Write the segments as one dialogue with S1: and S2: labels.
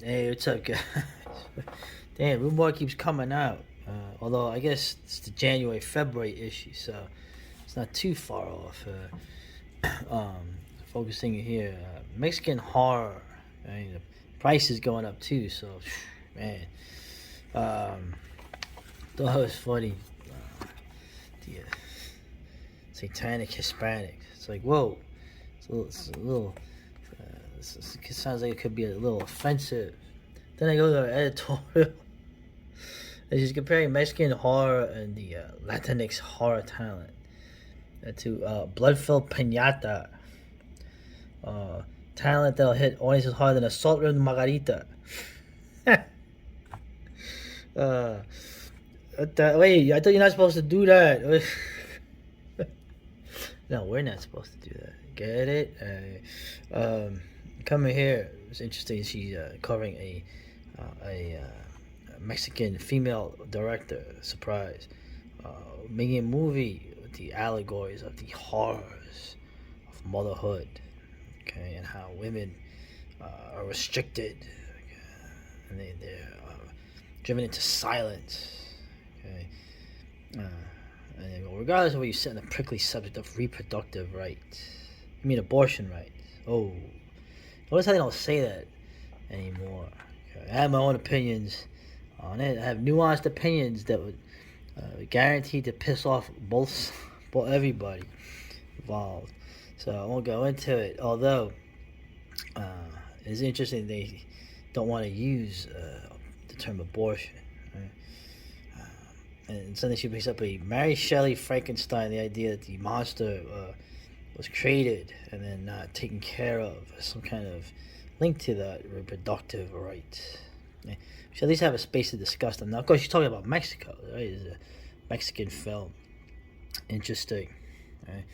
S1: Hey, what's up, guys? Damn, Morgue keeps coming out. Although I guess it's the January, February issue, so it's not too far off. Focusing here, Mexican horror. I mean, the price is going up too, so man. Um, thought it was funny. The Satanic Hispanic. It's like, whoa. It's a little it sounds like it could be a little offensive. Then I go to the editorial. And she's comparing Mexican horror and the Latinx horror talent to blood-filled pinata. Talent that'll hit audiences harder than assault with margarita. uh, wait, I thought you're not supposed to do that. No, we're not supposed to do that. Get it? Coming here, it's interesting. She's covering a Mexican female director. Surprise, making a movie with the allegories of the horrors of motherhood. Okay, and how women are restricted, and they're driven into silence. Okay. And regardless of where you sit on the prickly subject of reproductive rights, you mean abortion rights? Oh, notice how they don't say that anymore. Okay. I have my own opinions on it. I have nuanced opinions that would guarantee to piss off both everybody involved. So I won't go into it. Although uh, it's interesting they don't want to use the term abortion. Right? And suddenly she brings up a Mary Shelley Frankenstein, the idea that the monster was created and then not taken care of, some kind of link to that reproductive rights. Yeah. We should at least have a space to discuss them. Now, of course, she's talking about Mexico, right? It's a Mexican film. Interesting, right?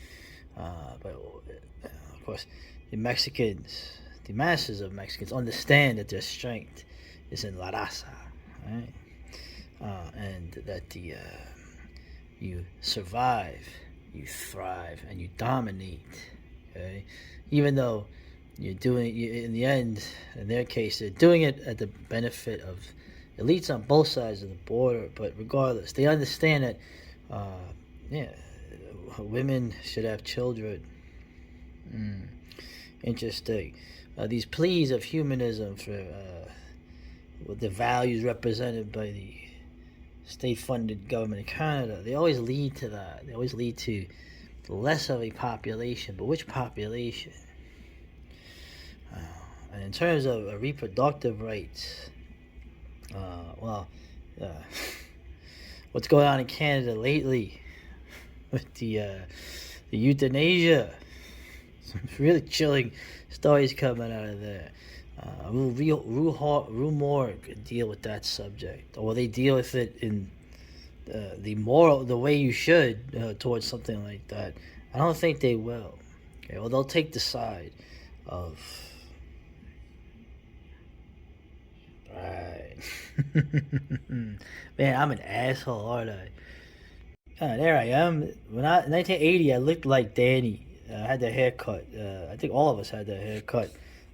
S1: But of course, the masses of Mexicans understand that their strength is in La Raza, right? And that you survive, you thrive, and you dominate. Okay, even though you're doing in the end, in their case, they're doing it at the benefit of elites on both sides of the border. But regardless, they understand that, yeah, women should have children. Mm, interesting. These pleas of humanism for the values represented by the state-funded government in Canada, they always lead to that. They always lead to less of a population, but which population? Uh, and in terms of reproductive rights, well, uh, what's going on in Canada lately with the euthanasia? Some really chilling stories coming out of there. Rue Morgue deal with that subject, or will they deal with it in the way you should towards something like that? I don't think they will. Okay, well, they'll take the side of right. Man, I'm an asshole, aren't I? There I am. In 1980, I looked like Danny. I had the haircut. I think all of us had that haircut.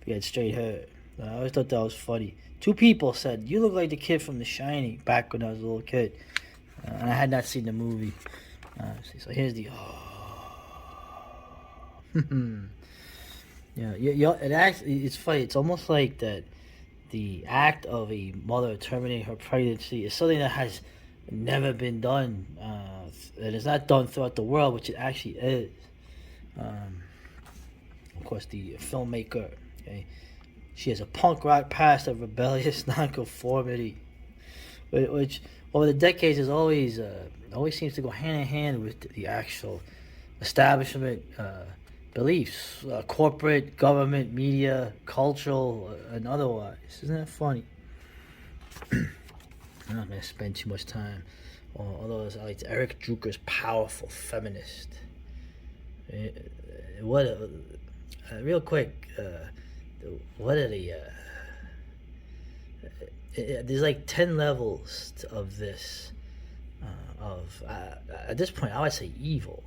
S1: We had straight hair. I always thought that was funny. Two people said, "You look like the kid from The Shining." Back when I was a little kid, and I had not seen the movie. So here's the. Yeah. It's funny. It's almost like that. The act of a mother terminating her pregnancy is something that has never been done, and it's not done throughout the world, which it actually is. Um, of course, the filmmaker, okay, she has a punk rock past of rebellious nonconformity, which over the decades is always seems to go hand in hand with the actual establishment beliefs, corporate, government, media, cultural, and otherwise. Isn't that funny? I'm not going to spend too much time on those. I like Eric Drucker's Powerful Feminist. What real quick, what are the there's like 10 levels of this of at this point I would say evil.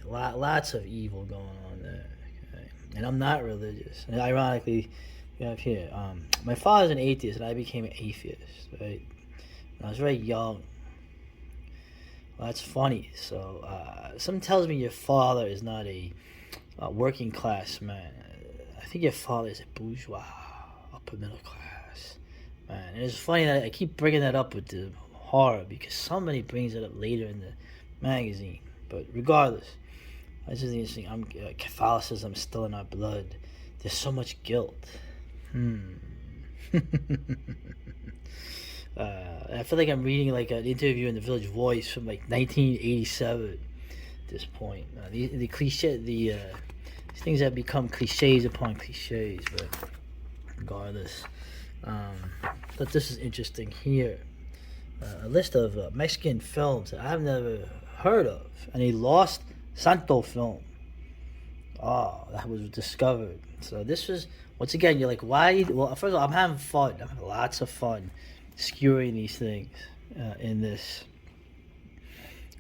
S1: Lots of evil going on there. Okay? And I'm not religious. And ironically, We have here. My father's an atheist, and I became an atheist. Right. When I was very young. Well, that's funny. So, something tells me your father is not a working class man. I think your father is a bourgeois, upper middle class man. And it's funny that I keep bringing that up with the horror because somebody brings it up later in the magazine. But regardless, this is interesting. Catholicism is still in our blood. There's so much guilt. I feel like I'm reading like an interview in the Village Voice from like 1987 at this point. The cliche, these things have become cliches upon cliches, but regardless. But this is interesting here. A list of Mexican films that I've never heard of, and a lost Santo film. Oh, that was discovered. So this was, once again, you're like, why? Well, first of all, I'm having fun. I'm having lots of fun skewering these things in this.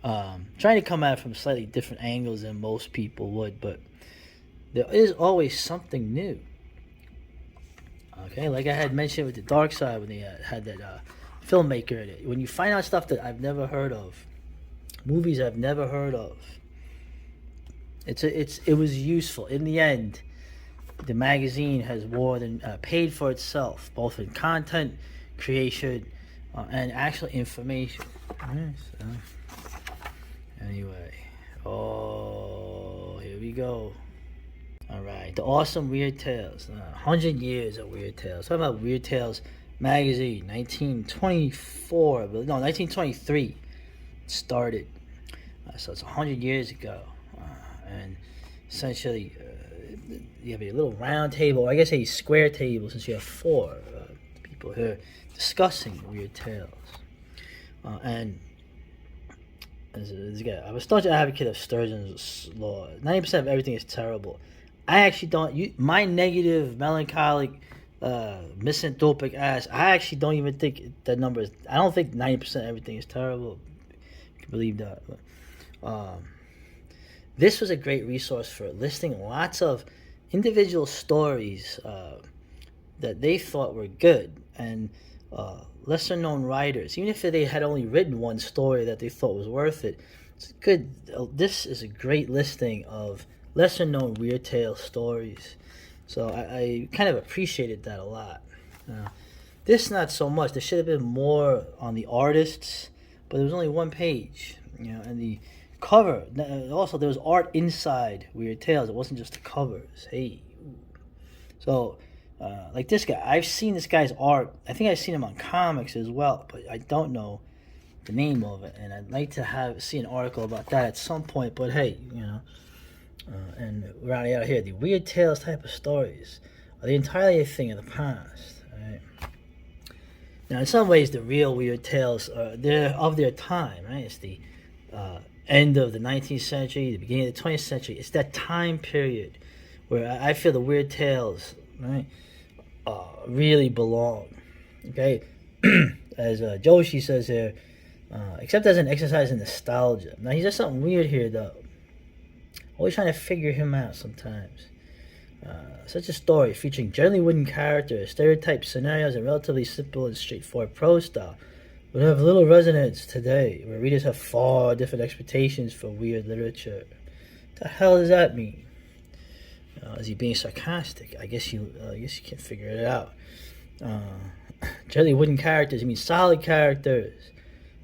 S1: Trying to come at it from slightly different angles than most people would, but there is always something new. Okay, like I had mentioned with the Dark Side when they had that filmmaker in it. When you find out stuff that I've never heard of, movies I've never heard of, it was useful. In the end, the magazine has more than paid for itself, both in content creation and actual information. Right, so, anyway, here we go. All right, the awesome Weird Tales. 100 years of Weird Tales. Talking about Weird Tales magazine, 1923 started. So it's 100 years ago. And essentially, you have a little round table, I guess a square table, since you have four people here discussing Weird Tales. And I'm a staunch advocate of Sturgeon's law. 90% of everything is terrible. I actually don't. My negative, melancholic, misanthropic ass. I actually don't even think that number is. I don't think 90% of everything is terrible. You can believe that. But, this was a great resource for listing lots of individual stories that they thought were good, and lesser known writers, even if they had only written one story that they thought was worth it. It's good. This is a great listing of lesser known Weird Tale stories. So I kind of appreciated that a lot. This not so much. There should have been more on the artists, but there was only one page, and the cover. Also, there was art inside Weird Tales. It wasn't just the covers. Hey, so like this guy, I've seen this guy's art. I think I've seen him on comics as well, but I don't know the name of it, and I'd like to see an article about that at some point. But hey, and rounding out here, the Weird Tales type of stories are entirely a thing of the past. Right? Now, in some ways, the real Weird Tales they're of their time. Right? It's the end of the 19th century, the beginning of the 20th century. It's that time period where I feel the Weird Tales, right, really belong. Okay, as Joshi says here, except as an exercise in nostalgia. Now, he does something weird here, though. Always trying to figure him out sometimes. Such a story featuring generally wooden characters, stereotyped scenarios, and relatively simple and straightforward prose style would have little resonance today, where readers have far different expectations for weird literature. What the hell does that mean? Is he being sarcastic? I guess you can't figure it out. Generally wooden characters, you mean solid characters.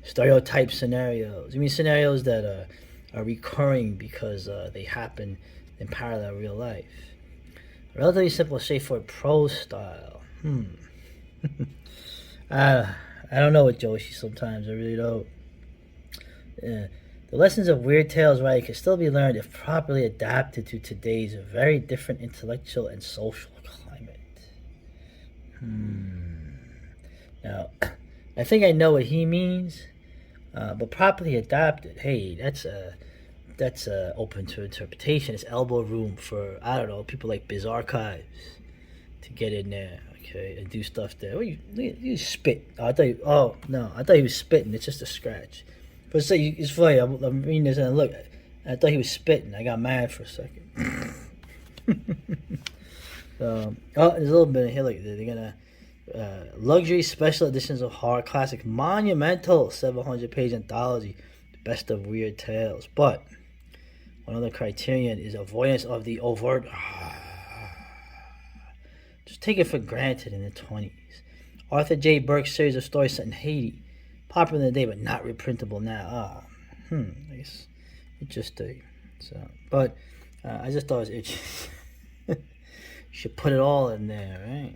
S1: Stereotype scenarios, you mean scenarios that are recurring because they happen in parallel real life. Relatively simple, straightforward prose style. I don't know with Joshi sometimes. I really don't. The lessons of Weird Tales writing can still be learned if properly adapted to today's very different intellectual and social climate. Now, I think I know what he means, but properly adapted. Hey, that's open to interpretation. It's elbow room for, I don't know, people like Biz Archives to get in there, okay, and do stuff there. Oh, you spit. I thought he was spitting. It's just a scratch. But it's funny. I'm reading this and look, I thought he was spitting. I got mad for a second. So, oh, there's a little bit of here. Like they're gonna luxury special editions of horror classic, monumental 700-page anthology, best of weird tales. But one other criterion is avoidance of the overt. Just take it for granted in the 20s. Arthur J. Burke's series of stories set in Haiti, popular in the day but not reprintable now. I guess interesting. So, but I just thought it was interesting. You should put it all in there, right?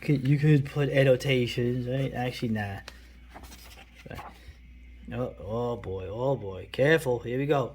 S1: You could put annotations, right? Actually, nah. Oh boy, careful. Here we go.